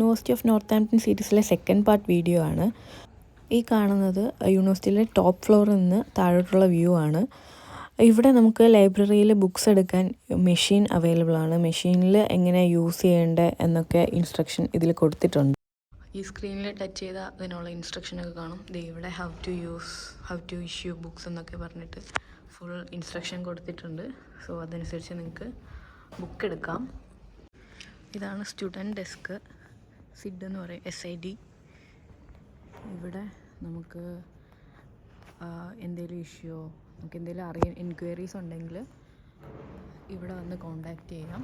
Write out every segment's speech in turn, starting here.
University of Northampton സീരീസിലെ second part video ആണ്. ഈ കാണുന്നത് യൂണിവേഴ്സിറ്റിയിലെ ടോപ്പ് ഫ്ലോറിൽ നിന്ന് താഴോട്ടുള്ള വ്യൂ ആണ്. ഇവിടെ നമുക്ക് ലൈബ്രറിയിൽ ബുക്സ് എടുക്കാൻ മെഷീൻ അവൈലബിൾ ആണ്. മെഷീനിൽ എങ്ങനെ യൂസ് ചെയ്യേണ്ടത് എന്നൊക്കെ ഇൻസ്ട്രക്ഷൻ ഇതിൽ കൊടുത്തിട്ടുണ്ട്. ഈ സ്ക്രീനിൽ ടച്ച് ചെയ്താൽ അതിനുള്ള ഇൻസ്ട്രക്ഷനൊക്കെ കാണും. ഇവിടെ ഹൗ ടു ഇഷ്യൂ ബുക്സ് എന്നൊക്കെ പറഞ്ഞിട്ട് ഫുൾ ഇൻസ്ട്രക്ഷൻ കൊടുത്തിട്ടുണ്ട്. സോ അതനുസരിച്ച് നിങ്ങൾക്ക് ബുക്ക് എടുക്കാം. ഇതാണ് സ്റ്റുഡൻറ്റ് ഡെസ്ക്, സിഡ് എന്ന് പറയും, SID. ഇവിടെ നമുക്ക് എന്തെങ്കിലും ഇഷ്യൂയോ നമുക്ക് എന്തെങ്കിലും എൻക്വയറീസ് ഉണ്ടെങ്കിൽ ഇവിടെ വന്ന് കോണ്ടാക്റ്റ് ചെയ്യാം.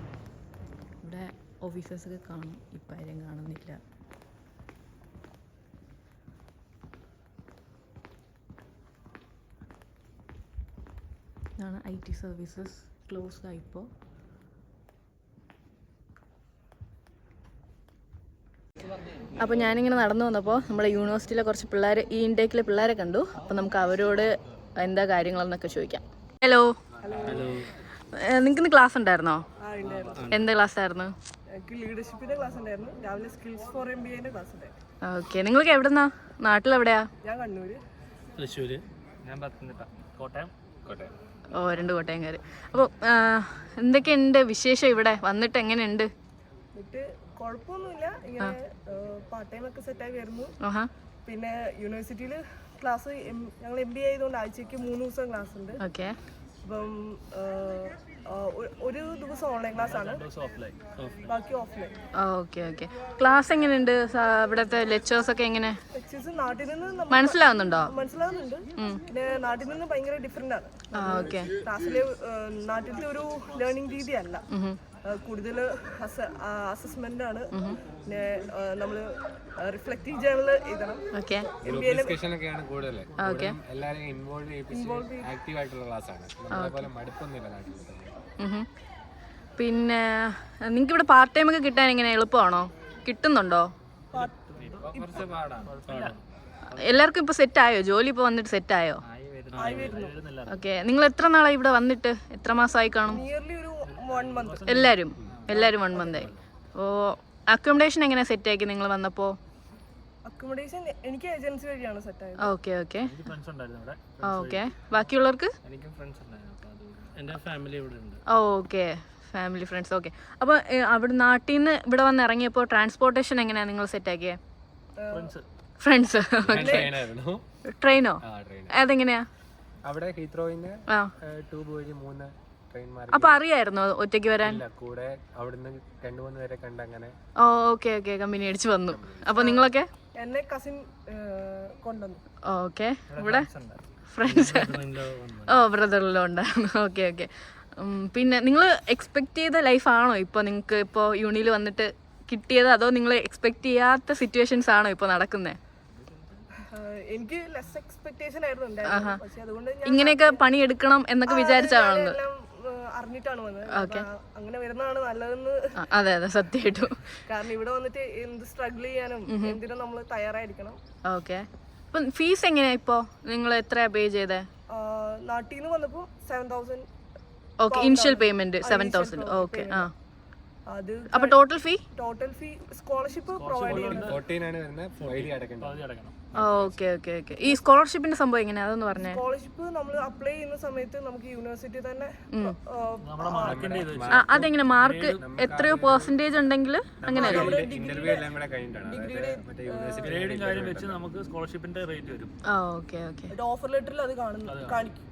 ഇവിടെ ഓഫീസേഴ്സൊക്കെ കാണും, ഇപ്പം ആരും കാണുന്നില്ല. ഇതാണ് IT സർവീസസ്, ക്ലോസ്ഡ് ആയിപ്പോൾ. അപ്പോൾ ഞാനിങ്ങനെ നടന്നു വന്നപ്പോൾ നമ്മുടെ യൂണിവേഴ്സിറ്റിയിലെ കുറച്ച് പിള്ളേർ, ഈ ഇൻടേക്കിലെ പിള്ളേരെ കണ്ടു. അപ്പോൾ നമുക്ക് അവരോട് എന്താ കാര്യങ്ങളെന്നൊക്കെ ചോദിക്കാം. ഹലോ, നിങ്ങൾക്ക് ഇന്ന് ക്ലാസ് ഉണ്ടായിരുന്നോ? എന്താ ക്ലാസ് ആയിരുന്നു? ലീഡർഷിപ്പിന്റെ ക്ലാസ് ഉണ്ടായിരുന്നു. രാവിലെ സ്കിൽസ് ഫോർ MBA ക്ലാസ് ഉണ്ടായിരുന്നു. ഓക്കെ, നിങ്ങൾക്ക് എവിടെന്നാ? നാട്ടിലെവിടെയാ? ഞാൻ കണ്ണൂര്. തൃശ്ശൂര്. ഞാൻ പത്തനംതിട്ട. കോട്ടയം. ഓ, 2 കോട്ടയംകാർ. അപ്പോൾ എന്തൊക്കെയുണ്ട് വിശേഷം? ഇവിടെ വന്നിട്ട് എങ്ങനെയുണ്ട്? എന്നിട്ട് കുഴപ്പമൊന്നുമില്ല, ഇങ്ങനെ പാർട്ട് ടൈം ഒക്കെ സെറ്റായി വരുന്നു. പിന്നെ യൂണിവേഴ്സിറ്റിയിൽ ക്ലാസ് ഞങ്ങൾ MBA ആയതുകൊണ്ട് ആഴ്ചയ്ക്ക് 3 ദിവസം ക്ലാസ് ഉണ്ട്. ഓക്കെ. അപ്പം ഒരു ദിവസം ഓൺലൈൻ ക്ലാസ് ആണ്, ബാക്കി ഓഫ്ലൈൻ. Okay okay. ക്ലാസ് എങ്ങനെയുണ്ട്? ഇവിടുത്തെ ലെക്ചേഴ്സ് ഒക്കെ എങ്ങനെ? ലെക്ചേഴ്സ് നാട്ടിൽ നിന്ന് മനസ്സിലാവുന്നുണ്ടോ? മനസ്സിലാവുന്നുണ്ട്. പിന്നെ നാട്ടിൽ നിന്ന് ഭയങ്കര ഡിഫറെന്റ് ആണ്. ഓക്കെ. ക്ലാസ്സിലെ നാട്ടിലത്തെ ഒരു ലേണിംഗ് രീതിയല്ല, കൂടുതൽ അസസ്മെന്റ് ആണ്. പിന്നെ നമ്മൾ റിഫ്ലക്റ്റീവ് ജേണൽ എഴുതണം. ഓക്കെ. പിന്നെ നിങ്ങൾക്ക് ഇവിടെ പാർട്ട് ടൈം ഒക്കെ കിട്ടാൻ എങ്ങനെ എളുപ്പമാണോ? കിട്ടുന്നുണ്ടോ? എല്ലാവർക്കും ഇപ്പൊ സെറ്റ് ആയോ? ജോലി ഇപ്പൊ വന്നിട്ട് സെറ്റ് ആയോ? ഓക്കെ. നിങ്ങൾ എത്ര നാളായി ഇവിടെ വന്നിട്ട്? എത്ര മാസമായി കാണും? എല്ലാരും 1 month ആയി. ഓ, അക്കോമഡേഷൻ എങ്ങനെ സെറ്റ് ആക്കി നിങ്ങൾ വന്നപ്പോ? അക്കോമഡേഷൻ എനിക്ക് ഏജൻസി വഴിയാണ് സെറ്റ് ആയത്. Okay okay okay. ബാക്കിയുള്ളവർക്ക്? Okay, family friends. ഓക്കെ. അപ്പോൾ അവിടെ നാട്ടിൽ നിന്ന് ഇവിടെ വന്ന് ഇറങ്ങിയപ്പോൾ ട്രാൻസ്പോർട്ടേഷൻ എങ്ങനെയാണ് നിങ്ങൾ സെറ്റ് ആക്കിയത്? ഫ്രണ്ട്സ്. ട്രെയിനോ? അതെങ്ങനെയാ? അവിടെ ഹീത്രോയിന്ന് 2 വഴി 3 ട്രെയിൻ മാറി. അപ്പൊ അറിയായിരുന്നോ ഒറ്റയ്ക്ക് വരാൻ? കൂടെ അവിടുന്ന് 2-3 പേരെ കണ്ട് അങ്ങനെ. Okay okay. കമ്പനി അടിച്ച് വന്നു. അപ്പൊ നിങ്ങളൊക്കെ? എന്നെ കസിൻ കൊണ്ടുവന്നു. ഓക്കെ. ഇവിടെ ഫ്രണ്ട്സ്. ഓ, ബ്രദറിലോ ഉണ്ടായിരുന്നു. Okay okay. പിന്നെ നിങ്ങൾ എക്സ്പെക്ട് ചെയ്ത ലൈഫാണോ ഇപ്പോൾ നിങ്ങൾക്ക് ഇപ്പോൾ യൂണിയിൽ വന്നിട്ട് കിട്ടിയത്? അതോ നിങ്ങൾ എക്സ്പെക്ട് ചെയ്യാത്ത സിറ്റുവേഷൻസ് ആണോ ഇപ്പോൾ നടക്കുന്നത്? എനിക്ക് ലെസ് എക്സ്പെക്ടേഷൻ ആയിരുന്നു ഉണ്ടായിരുന്നത്. പക്ഷേ അതുകൊണ്ട് ഇങ്ങനെയൊക്കെ പണിയെടുക്കണം എന്നൊക്കെ വിചാരിച്ചാണ് അറിഞ്ഞിട്ടാണ് വന്നത്. അങ്ങനെ വരുന്നതാണ് നല്ലതെന്ന്. അതെ അതെ, സത്യമായിട്ടും. കാരണം ഇവിടെ വന്നിട്ട് എന്ത് സ്ട്രഗിൾ ചെയ്യാനും എന്തിനും നമ്മൾ തയ്യാറായിരിക്കണം. ഓക്കെ. അപ്പം ഫീസ് എങ്ങനെയാ ഇപ്പോൾ? നിങ്ങൾ എത്രയാ പേ ചെയ്തേ? നാട്ടിൽ നിന്ന് വന്നപ്പോൾ 7,000. Okay, initial payment 7,000. ഓക്കെ. അപ്പൊ ടോട്ടൽ ഫീ സ്കോളർഷിപ്പ് പ്രൊവൈഡ് ചെയ്യുന്നത് 14 ആണ് വരുന്നത്. Okay okay okay. ഈ സ്കോളർഷിപ്പിന്റെ സംഭവം എങ്ങനെയാ അതൊന്ന് പറഞ്ഞേ? സ്കോളർഷിപ്പ് നമ്മൾ അപ്ലൈ ചെയ്യുന്ന സമയത്ത് നമുക്ക് യൂണിവേഴ്സിറ്റി തന്നെ അതെങ്ങനെ? മാർക്ക് എത്രയോ പെർസെന്റേജ് ഉണ്ടെങ്കിൽ അങ്ങനെ ഓക്കെ ഓക്കെ. ഓഫർ ലെറ്ററിൽ അത് കാണിക്കും.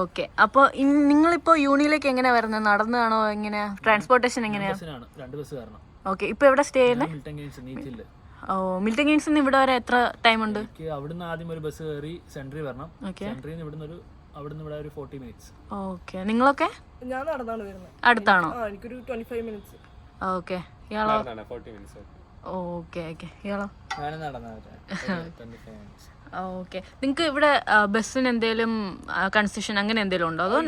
ഓക്കെ. അപ്പോൾ നിങ്ങളിപ്പോൾ യൂണിയിലേക്ക് എങ്ങനെയാ വരുന്നത്? നടന്നാണോ? എങ്ങനെയാ ട്രാൻസ്പോർട്ടേഷൻ എങ്ങനെയാ? 2 ബസ് കാരണം. ഓക്കെ. ഇപ്പോൾ എവിടെ സ്റ്റേ ചെയ്യുന്നത്? ഓ, മിൽട്ടൺ കെയ്ൻസിൽ നിന്ന് ഇവിടെ വരെ എത്ര ടൈം ഉണ്ട്? അവിടുന്ന് ആദ്യം ഒരു ബസ് കയറി സെൻട്രി വരണം. സെൻട്രിയിൽ നിന്ന് അവിടുന്ന് ഇവിടെ ഒരു 40 minutes. ഓക്കെ. നിങ്ങളൊക്കെ? ഞാൻ നടന്നാണ് വരുന്നത്. അടുത്താണോ? എനിക്കൊരു 25 minutes. ഓക്കെ. ഇയാളോ? 40 minutes. Okay okay. ഇയാളോ? ഞാൻ നടന്നാ 25 minutes. ഓക്കെ. നിങ്ങൾക്ക് ഇവിടെ ബസ്സിന് എന്തെങ്കിലും കൺസെഷൻ അങ്ങനെ എന്തെങ്കിലും ഉണ്ടോ? അതോ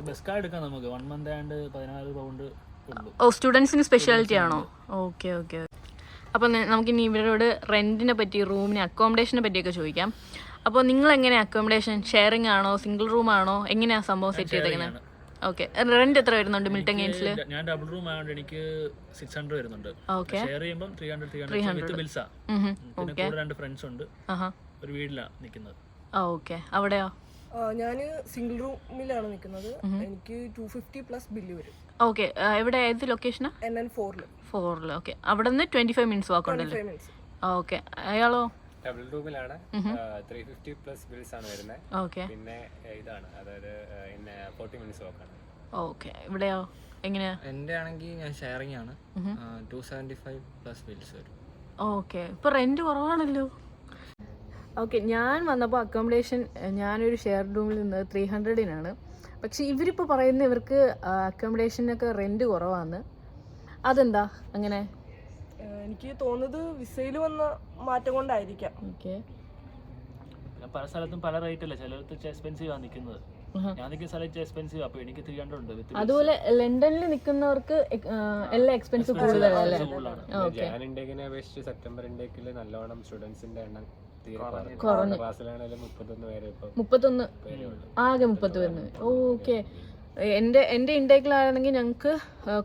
ബസ് കാർഡ് എടുക്കാം നമുക്ക്. 1 month ആയതുകൊണ്ട് 14 pound. ഓ, സ്റ്റുഡൻസിന് സ്പെഷ്യാലിറ്റി ആണോ? Okay okay. അപ്പോൾ നമുക്കിനി ഇവരോട് റെൻറ്റിനെ പറ്റി, റൂമിന് അക്കോമഡേഷനെ പറ്റിയൊക്കെ ചോദിക്കാം. അപ്പോൾ നിങ്ങൾ എങ്ങനെയാണ് അക്കോമഡേഷൻ? ഷെയറിംഗ് ആണോ? സിംഗിൾ റൂം ആണോ? എങ്ങനെയാണ് സംഭവം സെറ്റ് ചെയ്തേക്കുന്നത്? ഓക്കെ. റെന്റ് എത്ര വരുന്നുണ്ട് മിൽട്ടൺ കെയ്ൻസിൽ? ഞാൻ ഡബിൾ റൂം ആയതുകൊണ്ട് എനിക്ക് 600 വരുന്നുണ്ട്. ഷെയർ ചെയ്യുമ്പോൾ 300 വിത്ത് ബിൽസാ. പിന്നെ കൂടെ 2 ഫ്രണ്ട്സ് ഉണ്ട്. ഒരു വീട്ടിലാണ് നിൽക്കുന്നത്. ഓക്കെ. അവിടെയോ? ഞാൻ സിംഗിൾ റൂമിലാണ് നിൽക്കുന്നത്. എനിക്ക് 250 പ്ലസ് ബില്ല് വരും. ഓക്കെ. എവിടെ, ഏത് ലൊക്കേഷനാ? NN 4. ഓക്കെ. അവിടെ നിന്ന് 25 മിനിറ്റ്സ് വാക്ക് ഉണ്ടല്ലേ? ഓക്കെ. അയാളോ? ഡബിൾ റൂമിലാണ്. 350 പ്ലസ് ബിൽസ് ആണ് വരുന്നത്. ഓക്കെ. പിന്നെ ഇതാണ്, അതായത് 40 മിനിറ്റ്സ് വാക്കാണ്. ഓക്കെ. ഇവിടെയോ എങ്ങനെയാ? എൻ്റെ ആണെങ്കിൽ ഞാൻ ഷെയറിംഗ് ആണ്. 275 പ്ലസ് ബിൽസ് വരും. ഓക്കെ. ഇപ്പോൾ റെന്റ് കുറവാണല്ലോ. ഓക്കെ. ഞാൻ വന്നപ്പോൾ അക്കോമഡേഷൻ ഞാനൊരു ഷെയർ റൂമിൽ നിന്ന് 300-നാണ്. പക്ഷെ ഇവരിപ്പോൾ പറയുന്ന ഇവർക്ക് അക്കോമഡേഷനൊക്കെ റെന്റ് കുറവാണ്. അതെന്താ അങ്ങനെ? എനിക്ക് തോന്നുന്നത് വിസയിൽ വന്ന മാറ്റം കൊണ്ടായിരിക്കാം. ഓക്കെ. പല സ്ഥലത്തും പല റേറ്റ് അല്ലേ, ചിലർക്ക് എക്സ്പെൻസീവ് ആണ് നിൽക്കുന്നത്. ഞാൻ നിൽക്കുന്ന സ്ഥലത്ത് എക്സ്പെൻസീവ്, അപ്പോൾ എനിക്ക് 300 ഉണ്ട് വിത്ത്. അതുപോലെ ലണ്ടനിൽ നിൽക്കുന്നവർക്ക് എല്ലാ എക്സ്പെൻസ് കൂടുതലല്ലേ? ജാൻ ഇൻടേക്കിനെ അപേക്ഷിച്ച് സെപ്റ്റംബർ ഇൻടേക്കിൽ നല്ലോണം സ്റ്റുഡൻസിന്റെ എണ്ണം തീരെ കുറഞ്ഞു. ക്ലാസ്സിലാണെങ്കിലും 31 പേര് ഇപ്പോൾ 31 ആകെ 30 വരുന്നത്. ഓക്കെ. എൻ്റെ ഇൻടേക്കിലാണെങ്കിൽ ഞങ്ങൾക്ക്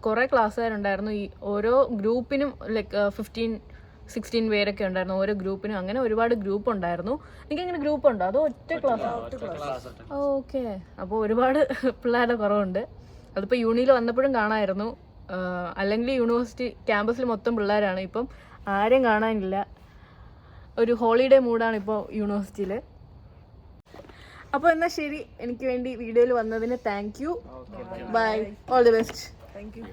കുറേ ക്ലാസ്സുകാരുണ്ടായിരുന്നു. ഈ ഓരോ ഗ്രൂപ്പിനും ലൈക്ക് 15-16 പേരൊക്കെ ഉണ്ടായിരുന്നു ഓരോ ഗ്രൂപ്പിനും. അങ്ങനെ ഒരുപാട് ഗ്രൂപ്പ് ഉണ്ടായിരുന്നു. എനിക്ക് എങ്ങനെ ഗ്രൂപ്പ് ഉണ്ടോ അതോ ഒറ്റ ക്ലാസ്? ഓക്കെ. അപ്പോൾ ഒരുപാട് പിള്ളേരുടെ കുറവുണ്ട്. അതിപ്പോൾ യൂണിയിൽ വന്നപ്പോഴും കാണാമായിരുന്നു. അല്ലെങ്കിൽ യൂണിവേഴ്സിറ്റി ക്യാമ്പസിൽ മൊത്തം പിള്ളേരാണ്. ഇപ്പം ആരെയും കാണാനില്ല. ഒരു ഹോളിഡേ മൂഡാണ് ഇപ്പോൾ യൂണിവേഴ്സിറ്റിയിൽ. അപ്പോൾ എന്നാൽ ശരി, എനിക്ക് വേണ്ടി വീഡിയോയിൽ വന്നതിന് thank you. Bye. All the best. Thank you.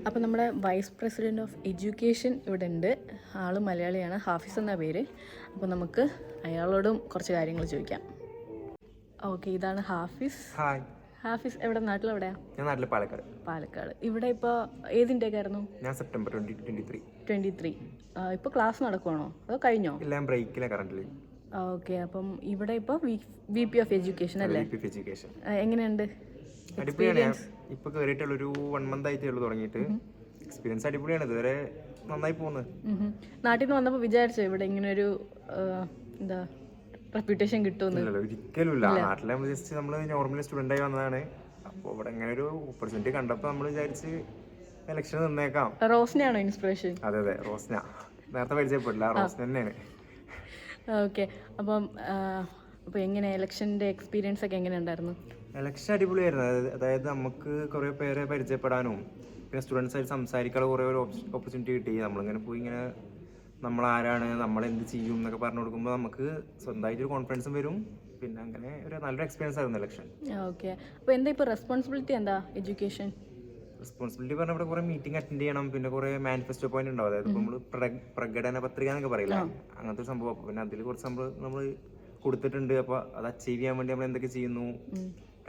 അപ്പോൾ നമ്മുടെ വൈസ് പ്രസിഡൻറ്റ് ഓഫ് എഡ്യൂക്കേഷൻ ഇവിടെ ഉണ്ട്. ആൾ മലയാളിയാണ്, ഹാഫിസ് എന്ന പേര്. അപ്പോൾ നമുക്ക് അയാളോടും കുറച്ച് കാര്യങ്ങൾ ചോദിക്കാം. ഓക്കെ. ഇതാണ് ഹാഫിസ്. ഹായ്. ഹാഫിസ് എവിടെ, നാട്ടിലെവിടെയാണ്? ഞാൻ നാട്ടിൽ പാലക്കാട്. പാലക്കാട്. ഇവിടെ ഇപ്പോൾ ഏതിൻ്റെയൊക്കെയായിരുന്നു? ഞാൻ സെപ്റ്റംബർ 2023. ഇപ്പോൾ ക്ലാസ് നടക്കുവാണോ അതോ കഴിഞ്ഞോ? എല്ലാം ബ്രേക്കിലാണ് കറന്റ്. ഓക്കെ. അപ്പം ഇവിടെ ഇപ്പോൾ VP ഓഫ് എഡ്യൂക്കേഷൻ അല്ലേ? എഡ്യൂക്കേഷൻ എങ്ങനെയുണ്ട്? അടിപൊളിയാണ്. ഞാൻ ഇപ്പോൾ കയറിയിട്ടുള്ളൊരു 1 മന്ത് ആയിട്ടേ ഉള്ളൂ തുടങ്ങിയിട്ട്. എക്സ്പീരിയൻസ് അടിപൊളിയാണ്. ഇതുവരെ നന്നായി പോകുന്നത്. നാട്ടിൽ നിന്ന് വന്നപ്പോൾ വിചാരിച്ചോ ഇവിടെ ഇങ്ങനെ ഒരു എന്താ റെപ്യൂട്ടേഷൻ കിട്ടുമെന്ന്? ഒരിക്കലും ഇല്ല. നാട്ടിലെ ജസ്റ്റ് നമ്മൾ നോർമലി സ്റ്റുഡൻ്റ് ആയി വന്നതാണ്. അപ്പോൾ ഇവിടെ ഇങ്ങനെ ഒരു ഓപ്പർച്യൂണിറ്റി കണ്ടപ്പോൾ നമ്മൾ വിചാരിച്ച് ഇലക്ഷൻ നിന്നേക്കാം. റോസ്നയാണോ ഇൻസ്പിറേഷൻ? അതെ, റോസ്ന. നേരത്തെ പരിചയപ്പെട്ടില്ല, റോസ്ന തന്നെയാണ്. ഓക്കെ. അപ്പം എങ്ങനെ ഇലക്ഷൻ്റെ എക്സ്പീരിയൻസ് ഒക്കെ എങ്ങനെ ഉണ്ടായിരുന്നു? ഇലക്ഷൻ അടിപൊളിയായിരുന്നു. അതായത് നമുക്ക് കുറേ പേരെ പരിചയപ്പെടാനും പിന്നെ സ്റ്റുഡൻസായിട്ട് സംസാരിക്കാനുള്ള കുറേ ഒരു ഓപ്പർച്യൂണിറ്റി കിട്ടി. നമ്മളിങ്ങനെ പോയി ഇങ്ങനെ നമ്മളാരാണ്, നമ്മളെന്ത് ചെയ്യും എന്നൊക്കെ പറഞ്ഞു കൊടുക്കുമ്പോൾ നമുക്ക് സ്വന്തമായിട്ടൊരു കോൺഫിഡൻസും വരും. പിന്നെ അങ്ങനെ ഒരു നല്ലൊരു എക്സ്പീരിയൻസ് ആയിരുന്നു ഇലക്ഷൻ. ഓക്കെ. അപ്പോൾ എന്താ ഇപ്പോൾ റെസ്പോൺസിബിലിറ്റി എന്താ എഡ്യൂക്കേഷൻ? റെസ്പോൺസിബിലിറ്റി പറഞ്ഞാൽ ഇവിടെ കുറേ മീറ്റിംഗ് അറ്റൻഡ് ചെയ്യണം. പിന്നെ കുറേ മാനിഫെസ്റ്റോ പോയിന്റ് ഉണ്ടാവും. അതായത് ഇപ്പോൾ നമ്മൾ പ്രകടന പത്രിക എന്നൊക്കെ പറയില്ല, അങ്ങനത്തെ ഒരു സംഭവം. പിന്നെ അതിൽ കുറച്ച് നമ്മൾ കൊടുത്തിട്ടുണ്ട്. അപ്പോൾ അത് അച്ചീവ് ചെയ്യാൻ വേണ്ടി നമ്മൾ എന്തൊക്കെ ചെയ്യുന്നു,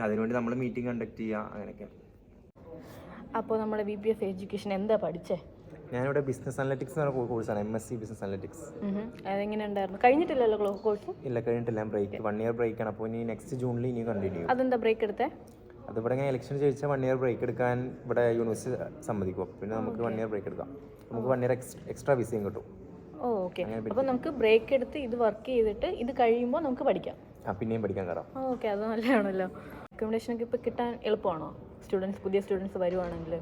അതിനുവേണ്ടി നമ്മൾ മീറ്റിംഗ് കണ്ടക്ട് ചെയ്യുക, അങ്ങനെയൊക്കെ. അപ്പോൾ നമ്മുടെ VP ഓഫ് എഡ്യൂക്കേഷൻ എന്താ പഠിച്ചേ? ഞാനിവിടെ ബിസിനസ് അനലിറ്റിക്സ് എന്ന് പറഞ്ഞ കോഴ്സാണ്, MSc ബിസിനസ് അനലിറ്റിക്സ്. അതെങ്ങനെ ഉണ്ടായിരുന്നു? കഴിഞ്ഞിട്ടില്ലല്ലോ കോഴ്സ്? ഇല്ല, കഴിഞ്ഞിട്ടില്ല. ബ്രേക്ക് 1 ഇയർ ബ്രേക്കാണ്. അപ്പോൾ ഇനി നെക്സ്റ്റ് ജൂണിൽ ഇനി കണ്ടിന്യൂ. അതെന്താ ബ്രേക്ക് എടുത്തേ? അതിവിടെ ഇങ്ങനെ ഇലക്ഷൻ ചോദിച്ചാൽ 1 ഇയർ ബ്രേക്ക് എടുക്കാൻ ഇവിടെ യൂണിവേഴ്സിറ്റി സമ്മതിക്കും. പിന്നെ നമുക്ക് 1 ഇയർ ബ്രേക്ക് എടുക്കാം. നമുക്ക് 1 ഇയർ എക്സ്ട്രാ വിസയും കിട്ടും. ഓക്കെ. അപ്പോൾ നമുക്ക് ബ്രേക്ക് എടുത്ത് ഇത് വർക്ക് ചെയ്തിട്ട് ഇത് കഴിയുമ്പോൾ നമുക്ക് പഠിക്കാം. പിന്നെയും പഠിക്കാൻ കയറാം. ഓക്കെ. അത് നല്ലതാണല്ലോ. അക്കോമഡേഷനൊക്കെ ഇപ്പോൾ കിട്ടാൻ എളുപ്പമാണോ? പുതിയ സ്റ്റുഡൻസ് വരുവാണെങ്കിൽ?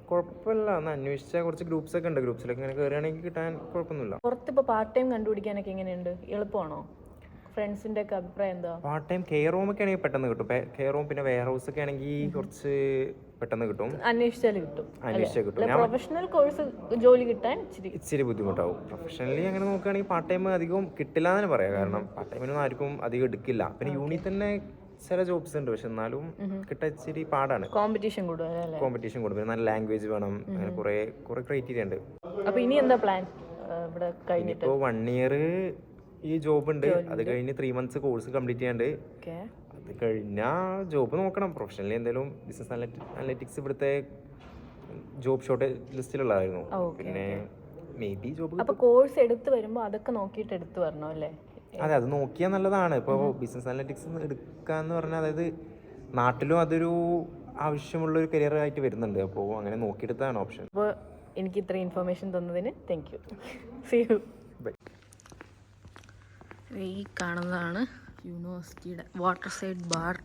കുഴപ്പമില്ല. ഒന്ന് അന്വേഷിച്ചാൽ കുറച്ച് ഗ്രൂപ്പ്സ് ഒക്കെ ഉണ്ട്. ഗ്രൂപ്പ്സിലൊക്കെ ഇങ്ങനെ കയറുകയാണെങ്കിൽ കിട്ടാൻ കുഴപ്പമൊന്നുമില്ല. പുറത്തിപ്പോൾ പാർട്ട് ടൈം കണ്ടുപിടിക്കാനൊക്കെ എങ്ങനെയുണ്ട്? എളുപ്പമാണോ? ഫ്രണ്ട്സിൻ്റെ ഒക്കെ അഭിപ്രായം എന്താ? പാർട്ട് ടൈം കെയർ റൂം ഒക്കെ ആണെങ്കിൽ പെട്ടെന്ന് കിട്ടും. കെയർ റൂം പിന്നെ വെയർ ഹൗസ് ഒക്കെ ആണെങ്കിൽ കുറച്ച് പെട്ടെന്ന് കിട്ടും. അന്വേഷിച്ചാൽ കിട്ടും. പ്രൊഫഷണൽ കോഴ്സ് ജോലി കിട്ടാൻ ഇച്ചിരി ബുദ്ധിമുട്ടാവും. പ്രൊഫഷണലി അങ്ങനെ നോക്കുകയാണെങ്കിൽ പാർട്ട് ടൈം അധികം കിട്ടില്ല എന്ന് പറയാം. കാരണം പാർട്ട് ടൈമിനൊന്നും ആർക്കും അധികം എടുക്കില്ല. പിന്നെ യൂണിറ്റ് തന്നെ ചില ജോബ്സ് ഉണ്ട്, പക്ഷെ എന്നാലും കിട്ടാൻ ഇച്ചിരി പാടാണ്. കോമ്പറ്റീഷൻ കൂടും. പിന്നെ നല്ല ലാംഗ്വേജ് വേണം. അങ്ങനെ കുറേ ക്രൈറ്റീരിയ ഉണ്ട്. അപ്പോൾ ഇനി എന്താ പ്ലാൻ? ഇവിടെ കഴിഞ്ഞിട്ട് ഇപ്പോൾ 1 ഇയർ ഈ ജോബ് ഉണ്ട്. അത് കഴിഞ്ഞ് 3 മന്ത്സ് കോഴ്സ് കംപ്ലീറ്റ് ചെയ്യാണ്ട്. അത് കഴിഞ്ഞാൽ ജോബ് നോക്കണം. പ്രൊഫഷണലി എന്തെങ്കിലും ബിസിനസ് അനലിറ്റിക്സ് ഇവിടുത്തെ ജോബ് ഷോർട്ട് ലിസ്റ്റിലുള്ളതായിരുന്നു. പിന്നെ മേ ബി ജോബ്. അപ്പോൾ കോഴ്സ് എടുത്ത് വരുമ്പോൾ അതൊക്കെ നോക്കിയിട്ട് എടുത്ത് വരണം അല്ലേ? അതെ, അത് നോക്കിയാൽ നല്ലതാണ്. ഇപ്പോൾ ബിസിനസ് അനലിറ്റിക്സ് എടുക്കാന്ന് പറഞ്ഞാൽ അതായത് നാട്ടിലും അതൊരു ആവശ്യമുള്ളൊരു കരിയർ ആയിട്ട് വരുന്നുണ്ട്. അപ്പോൾ അങ്ങനെ നോക്കിയെടുത്താണ് ഓപ്ഷൻ. അപ്പോൾ എനിക്ക് ഇത്രയും ഇൻഫർമേഷൻ തന്നതിന് thank you. See you. Bye. ഈ കാണുന്നതാണ് യൂണിവേഴ്സിറ്റിയുടെ വാട്ടർ സൈഡ് ബാർ.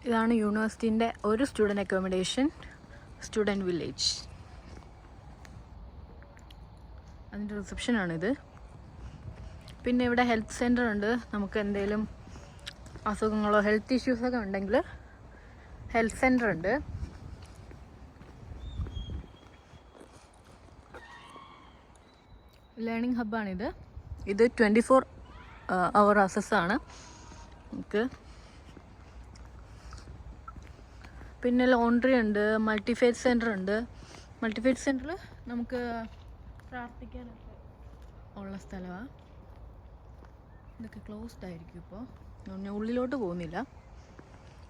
ഇതാണ് യൂണിവേഴ്സിറ്റീൻ്റെ ഒരു സ്റ്റുഡൻറ്റ് അക്കോമഡേഷൻ, സ്റ്റുഡൻറ്റ് വില്ലേജ്. അതിൻ്റെ റിസപ്ഷനാണിത്. പിന്നെ ഇവിടെ ഹെൽത്ത് സെൻ്റർ ഉണ്ട്. നമുക്ക് എന്തെങ്കിലും അസുഖങ്ങളോ ഹെൽത്ത് ഇഷ്യൂസൊക്കെ ഉണ്ടെങ്കിൽ ഹെൽത്ത് സെൻ്റർ ഉണ്ട്. ലേണിംഗ് ഹബ്ബാണിത്. ഇത് 24 hour അസസ്സാണ് നമുക്ക്. പിന്നെ ലോണ്ട്രി ഉണ്ട്, മൾട്ടിഫെയ്ത്ത് സെൻ്റർ ഉണ്ട്. മൾട്ടിഫെയ്ത്ത് സെൻ്ററിൽ നമുക്ക് പ്രാർത്ഥിക്കാനൊക്കെ ഉള്ള സ്ഥലമാണ്. ഇതൊക്കെ ക്ലോസ്ഡ് ആയിരിക്കും ഇപ്പോൾ, ഞാൻ ഉള്ളിലോട്ട് പോകുന്നില്ല.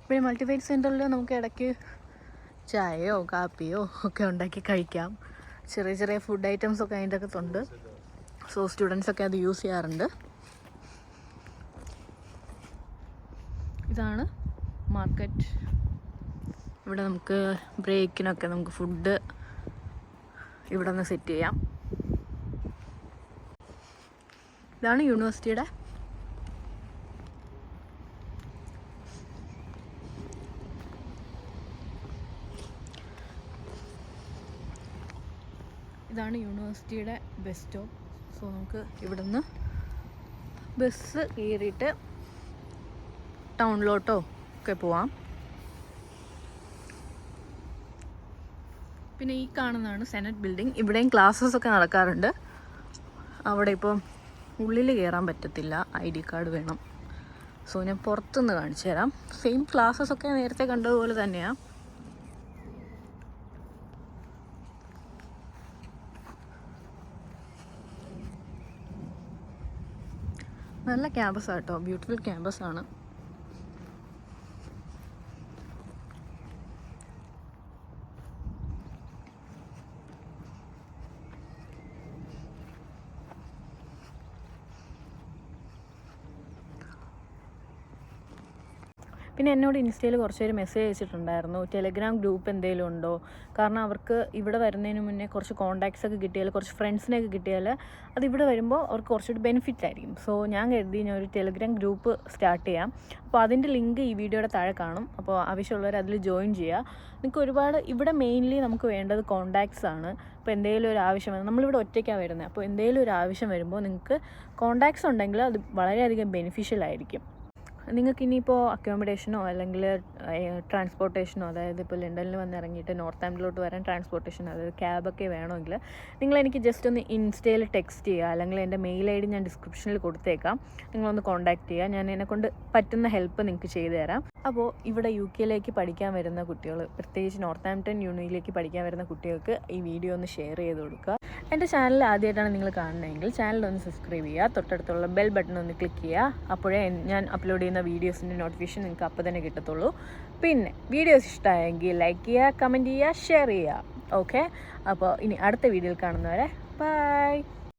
പിന്നെ മൾട്ടിഫെയ്ത്ത് സെൻ്ററിൽ നമുക്ക് ഇടയ്ക്ക് ചായയോ കാപ്പിയോ ഒക്കെ ഉണ്ടാക്കി കഴിക്കാം. ചെറിയ ചെറിയ ഫുഡ് ഐറ്റംസ് ഒക്കെ അതിൻ്റെ അകത്തുണ്ട്. സോ സ്റ്റുഡൻസൊക്കെ അത് യൂസ് ചെയ്യാറുണ്ട്. ഇതാണ് മാർക്കറ്റ്. ഇവിടെ നമുക്ക് ബ്രേക്കിനൊക്കെ നമുക്ക് ഫുഡ് ഇവിടെ നിന്ന് സെറ്റ് ചെയ്യാം. ഇതാണ് യൂണിവേഴ്സിറ്റിയുടെ ബസ് സ്റ്റോപ്പ്. സോ നമുക്ക് ഇവിടെ നിന്ന് ബസ് കയറിയിട്ട് ടൗണിലോട്ടോ ഒക്കെ പോവാം. പിന്നെ ഈ കാണുന്നതാണ് സെനറ്റ് ബിൽഡിംഗ്. ഇവിടെയും ക്ലാസ്സസ് ഒക്കെ നടക്കാറുണ്ട്. അവിടെ ഇപ്പോൾ ഉള്ളിൽ കയറാൻ പറ്റത്തില്ല, ID കാർഡ് വേണം. സോ ഞാൻ പുറത്തുനിന്ന് കാണിച്ചു തരാം. സെയിം ക്ലാസ്സസ് ഒക്കെ നേരത്തെ കണ്ടതുപോലെ തന്നെയാണ്. നല്ല ക്യാമ്പസാണ് കേട്ടോ, ബ്യൂട്ടിഫുൾ ക്യാമ്പസാണ്. പിന്നെ എന്നോട് ഇൻസ്റ്റയിൽ കുറച്ച് പേര് മെസ്സേജ് അയച്ചിട്ടുണ്ടായിരുന്നു, ടെലഗ്രാം ഗ്രൂപ്പ് എന്തെങ്കിലും ഉണ്ടോ. കാരണം അവർക്ക് ഇവിടെ വരുന്നതിന് മുന്നേ കുറച്ച് കോൺടാക്ട്സ് ഒക്കെ കിട്ടിയാൽ, കുറച്ച് ഫ്രണ്ട്സിനെയൊക്കെ കിട്ടിയാൽ അത് ഇവിടെ വരുമ്പോൾ അവർക്ക് കുറച്ചുകൂടി ബെനിഫിറ്റ് ആയിരിക്കും. സോ ഞാൻ കരുതി ഞാൻ ഒരു ടെലഗ്രാം ഗ്രൂപ്പ് സ്റ്റാർട്ട് ചെയ്യാം. അപ്പോൾ അതിൻ്റെ ലിങ്ക് ഈ വീഡിയോയുടെ താഴെ കാണും. അപ്പോൾ ആവശ്യമുള്ളവർ അതിൽ ജോയിൻ ചെയ്യുക. നിങ്ങൾക്ക് ഒരുപാട് ഇവിടെ മെയിൻലി നമുക്ക് വേണ്ടത് കോൺടാക്ട്സ് ആണ്. അപ്പോൾ എന്തെങ്കിലും ഒരു ആവശ്യം വന്നാൽ, നമ്മളിവിടെ ഒറ്റയ്ക്കാണ് വരുന്നത്, അപ്പോൾ എന്തെങ്കിലും ഒരു ആവശ്യം വരുമ്പോൾ നിങ്ങൾക്ക് കോൺടാക്ട്സ് ഉണ്ടെങ്കിൽ അത് വളരെയധികം ബെനിഫിഷ്യൽ ആയിരിക്കും. നിങ്ങൾക്ക് ഇനിയിപ്പോൾ അക്കോമഡേഷനോ അല്ലെങ്കിൽ ട്രാൻസ്പോർട്ടേഷനോ, അതായത് ഇപ്പോൾ ലണ്ടനിൽ വന്ന് ഇറങ്ങിയിട്ട് നോർത്താംപ്ടണിലോട്ട് വരാൻ ട്രാൻസ്പോർട്ടേഷൻ, അതായത് ക്യാബൊക്കെ വേണമെങ്കിൽ നിങ്ങളെനിക്ക് ജസ്റ്റ് ഒന്ന് ഇൻസ്റ്റയിൽ ടെക്സ്റ്റ് ചെയ്യുക, അല്ലെങ്കിൽ എൻ്റെ മെയിൽ ID ഞാൻ ഡിസ്ക്രിപ്ഷനിൽ കൊടുത്തേക്കാം. നിങ്ങളൊന്ന് കോൺടാക്റ്റ് ചെയ്യുക. ഞാൻ എന്നെക്കൊണ്ട് പറ്റുന്ന ഹെൽപ്പ് നിങ്ങൾക്ക് ചെയ്തു തരാം. അപ്പോൾ ഇവിടെ UK പഠിക്കാൻ വരുന്ന കുട്ടികൾ, പ്രത്യേകിച്ച് നോർത്താംപ്ടൺ യൂണിയിലേക്ക് പഠിക്കാൻ വരുന്ന കുട്ടികൾക്ക് ഈ വീഡിയോ ഒന്ന് ഷെയർ ചെയ്ത് കൊടുക്കുക. എൻ്റെ ചാനൽ ആദ്യമായിട്ടാണ് നിങ്ങൾ കാണുന്നതെങ്കിൽ ചാനലൊന്ന് സബ്സ്ക്രൈബ് ചെയ്യുക. തൊട്ടടുത്തുള്ള ബെൽ ബട്ടൺ ഒന്ന് ക്ലിക്ക് ചെയ്യുക. അപ്പോഴേ ഞാൻ അപ്ലോഡ് ചെയ്യുന്ന വീഡിയോസിൻ്റെ നോട്ടിഫിക്കേഷൻ നിങ്ങൾക്ക് അപ്പോൾ തന്നെ കിട്ടത്തുള്ളൂ. പിന്നെ വീഡിയോസ് ഇഷ്ടമായെങ്കിൽ ലൈക്ക് ചെയ്യുക, കമൻറ്റ് ചെയ്യുക, ഷെയർ ചെയ്യുക. ഓക്കെ, അപ്പോൾ ഇനി അടുത്ത വീഡിയോയിൽ കാണുന്നവരെ ബൈ.